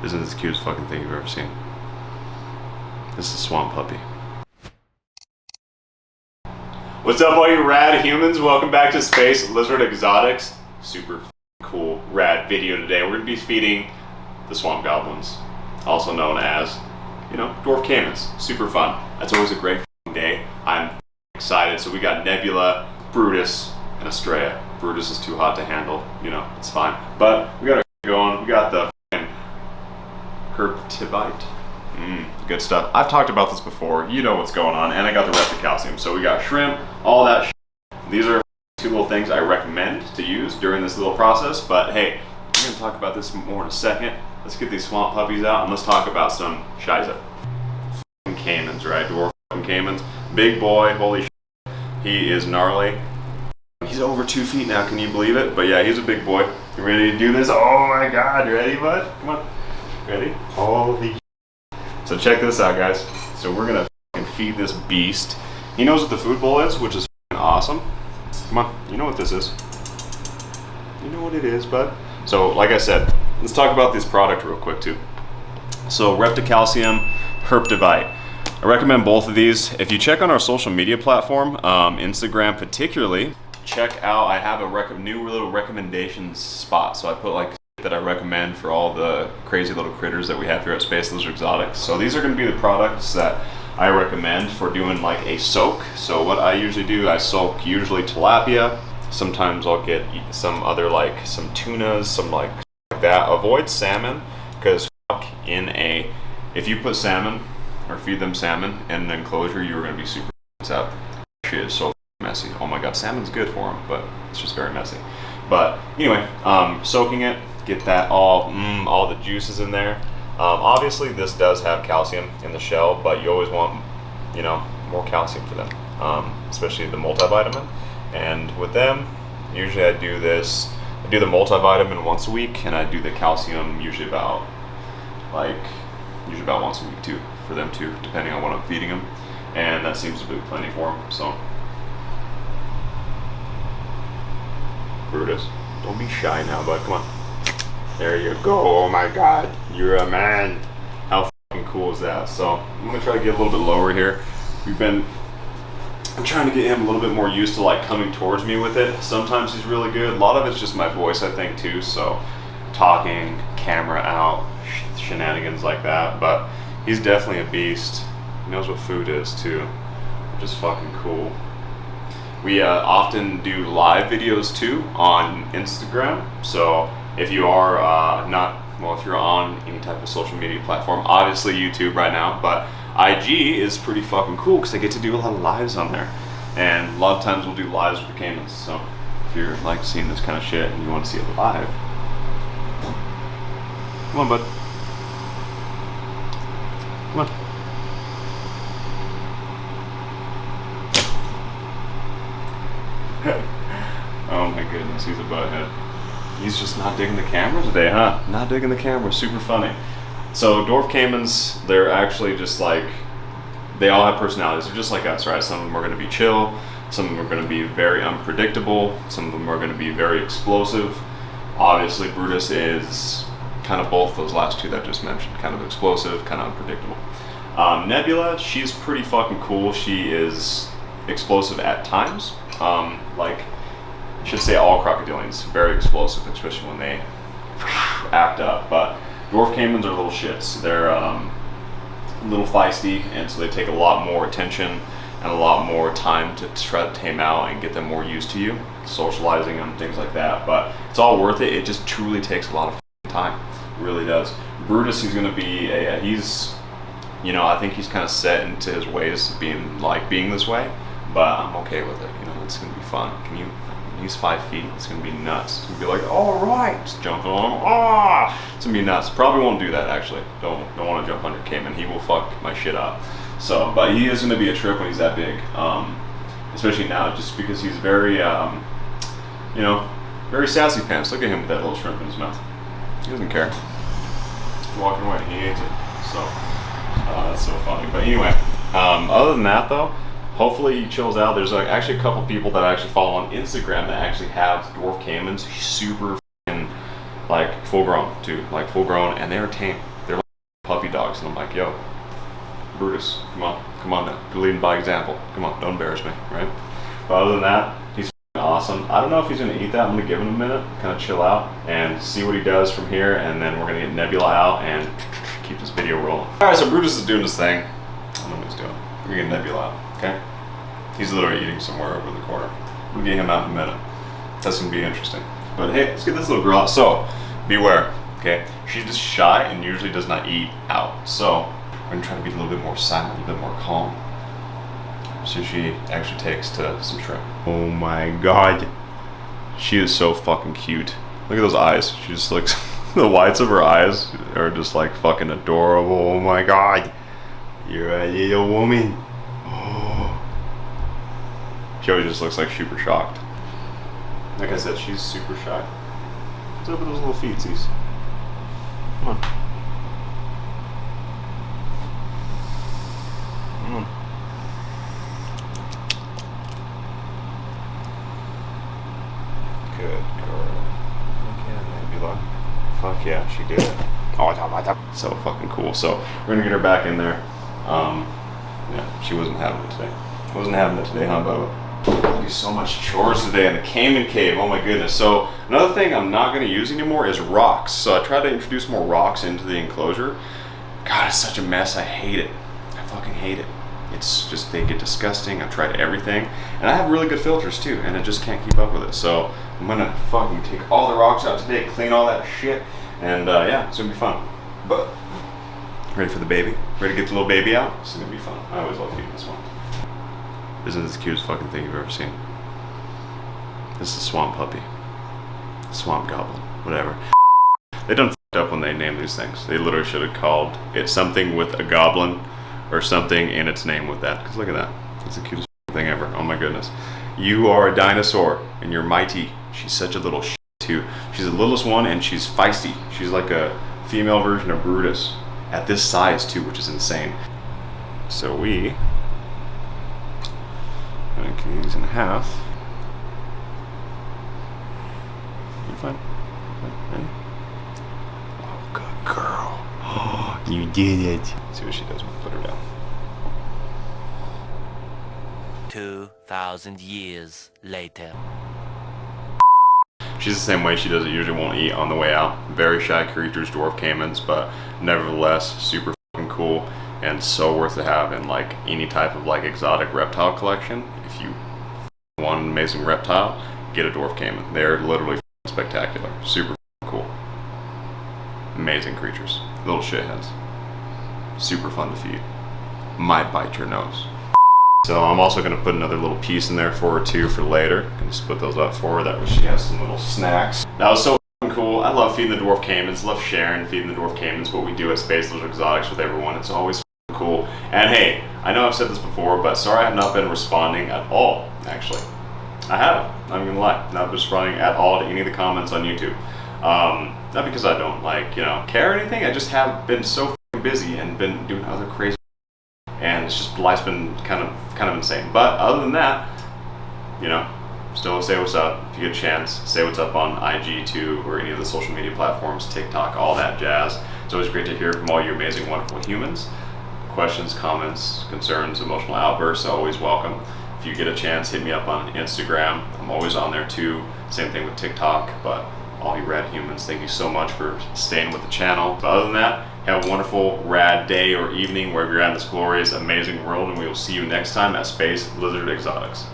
Isn't this the cutest fucking thing you've ever seen? This is a swamp puppy. What's up, all you rad humans? Welcome back to Space Lizard Exotics. Super cool, rad video today. We're gonna be feeding the swamp goblins, also known as, Dwarf Caimans. Super fun. That's always a great day. I'm excited. So we got Nebula, Brutus, and Estrella. Brutus is too hot to handle. It's fine. But we got it going. We got the herptibite. Good stuff. I've talked about this before. You know what's going on. And I got the repticalcium. So we got shrimp, all that shit. These are two little things I recommend to use during this little process. But hey, we're going to talk about this more in a second. Let's get these swamp puppies out and let's talk about some SHES. Caimans, right? Dwarf Caimans. Big boy, holy shit. He is gnarly. He's over 2 feet now, can you believe it? But yeah, he's a big boy. You ready to do this? Oh my god, you ready, bud? Come on. Ready? Holy shit. So check this out, guys. So we're gonna feed this beast. He knows what the food bowl is, which is awesome. Come on, you know what this is. You know what it is, bud. So like I said, let's talk about this product real quick too. So repticalcium, herptivite. I recommend both of these. If you check on our social media platform, Instagram particularly, check out, I have a new little recommendations spot. So I put like that I recommend for all the crazy little critters that we have here at Space Lizard Exotics. So these are gonna be the products that I recommend for doing like a soak. So what I usually do, I soak usually tilapia. Sometimes I'll get some other like some tunas, some like that. Avoid salmon, because if you put salmon or feed them salmon in an enclosure, you're going to be super up. Shit is so messy. Oh my god, salmon's good for them, but it's just very messy. But anyway, soaking it, get that all the juices in there. Obviously, this does have calcium in the shell, but you always want, more calcium for them, especially the multivitamin. And with them, usually I do the multivitamin once a week, and I do the calcium usually about once a week too, for them too, depending on what I'm feeding them, and that seems to be plenty for them. So Brutus, don't be shy now, bud. Come on, there you go. Oh my god, you're a man. How fucking cool is that? So I'm gonna try to get a little bit lower here. I'm trying to get him a little bit more used to like coming towards me with it. Sometimes he's really good. A lot of it's just my voice, I think, too. So talking, camera out, shenanigans like that. But he's definitely a beast. He knows what food is too, which is fucking cool. We often do live videos too on Instagram. So if you are if you're on any type of social media platform, obviously YouTube right now, but IG is pretty fucking cool because I get to do a lot of lives on there. And a lot of times we'll do lives with the Caimans. So if you're like seeing this kind of shit and you want to see it live, come on, bud. Come on. Oh my goodness, he's a butthead. He's just not digging the camera today, huh? Not digging the camera, super funny. So Dwarf Caimans, they're actually just like, they all have personalities. They're just like us, right? Some of them are going to be chill. Some of them are going to be very unpredictable. Some of them are going to be very explosive. Obviously, Brutus is kind of both those last two that I just mentioned. Kind of explosive, kind of unpredictable. Nebula, she's pretty fucking cool. She is explosive at times. I should say all crocodilians, very explosive, especially when they act up. But Dwarf Caimans are little shits. They're a little feisty, and so they take a lot more attention and a lot more time to try to tame out and get them more used to you, socializing and things like that. But it's all worth it. It just truly takes a lot of time. It really does. Brutus, he's going to be I think he's kind of set into his ways being this way, but I'm okay with it. It's going to be fun. He's 5 feet. It's gonna be nuts. It's gonna be like, all right, just jump on him. It's gonna be nuts. Probably won't do that actually. Don't want to jump under Caiman. He will fuck my shit up. So, but he is gonna be a trip when he's that big. Especially now, just because he's very, very sassy pants. Look at him with that little shrimp in his mouth. He doesn't care. He's walking away. He hates it. So, that's so funny. But anyway, other than that though. Hopefully he chills out. There's actually a couple people that I actually follow on Instagram that actually have Dwarf Caimans super full grown too, and they are tame. puppy dogs, and I'm like, yo, Brutus, come on now, you're leading by example. Come on, don't embarrass me, right? But other than that, he's awesome. I don't know if he's gonna eat that. I'm gonna give him a minute, kind of chill out, and see what he does from here, and then we're gonna get Nebula out and keep this video rolling. All right, so Brutus is doing his thing. I don't know what he's doing. We're gonna get Nebula out, okay? He's literally eating somewhere over in the corner. We'll get him out in a minute. That's gonna be interesting. But hey, let's get this little girl out. So, beware, okay? She's just shy and usually does not eat out. So, we're gonna try to be a little bit more silent, a little bit more calm. So she actually takes to some shrimp. Oh my god. She is so fucking cute. Look at those eyes. She just looks, the whites of her eyes are just like fucking adorable. Oh my god. You're a little woman. Oh. She always just looks like super shocked. Like I said, she's super shy. What's up with those little feetsies? Come on. Come on. Good girl. Fuck yeah, Nebula. Fuck yeah, she did it. Oh, so fucking cool. So we're gonna get her back in there. Yeah, she wasn't having it today. Wasn't having it today, huh, Bubba? I do so much chores today in the Caiman cave. Oh my goodness. So another thing I'm not going to use anymore is rocks. So I tried to introduce more rocks into the enclosure. God, it's such a mess. I hate it. I fucking hate it. It's just, they get disgusting. I've tried everything. And I have really good filters too, and I just can't keep up with it. So I'm going to fucking take all the rocks out today, clean all that shit. And yeah, it's going to be fun. But ready for the baby? Ready to get the little baby out? This is going to be fun. I always love feeding this one. Isn't this the cutest fucking thing you've ever seen? This is a swamp puppy. Swamp goblin. Whatever. They done f***ed up when they named these things. They literally should have called it something with a goblin or something in its name with that. Because look at that. It's the cutest thing ever. Oh my goodness. You are a dinosaur and you're mighty. She's such a little shit too. She's the littlest one and she's feisty. She's like a female version of Brutus. At this size too, which is insane. So we... I'm gonna cut these in half. You fine? Ready? Oh, good girl. Oh, you did it. See what she does when I put her down. 2,000 years later. She's the same way. She does it. Usually won't eat on the way out. Very shy creatures, dwarf caimans, but nevertheless super fucking cool and so worth to have in like any type of like exotic reptile collection. If you want an amazing reptile, get a dwarf caiman. They're literally spectacular. Super cool. Amazing creatures. Little shitheads. Super fun to feed. Might bite your nose. So I'm also going to put another little piece in there for her too for later. I'm going to split those up for her. That way she has some little snacks. That was so cool. I love feeding the dwarf caimans. Love sharing feeding the dwarf caimans. What we do at Space Lizard Exotics with everyone. It's always cool. And hey, I know I've said this before, but sorry I have not been responding at all, actually. I haven't. I'm not gonna lie. Not been responding at all to any of the comments on YouTube. Not because I don't care or anything. I just have been so busy and been doing other crazy, and it's just life's been kind of insane. But other than that, still say what's up. If you get a chance, say what's up on IG too, or any of the social media platforms, TikTok, all that jazz. It's always great to hear from all you amazing, wonderful humans. Questions, comments, concerns, emotional outbursts, always welcome. If you get a chance, hit me up on Instagram. I'm always on there too. Same thing with TikTok. But all you rad humans, thank you so much for staying with the channel. But other than that, have a wonderful rad day or evening wherever you're at in this glorious, amazing world, and we will see you next time at Space Lizard Exotics.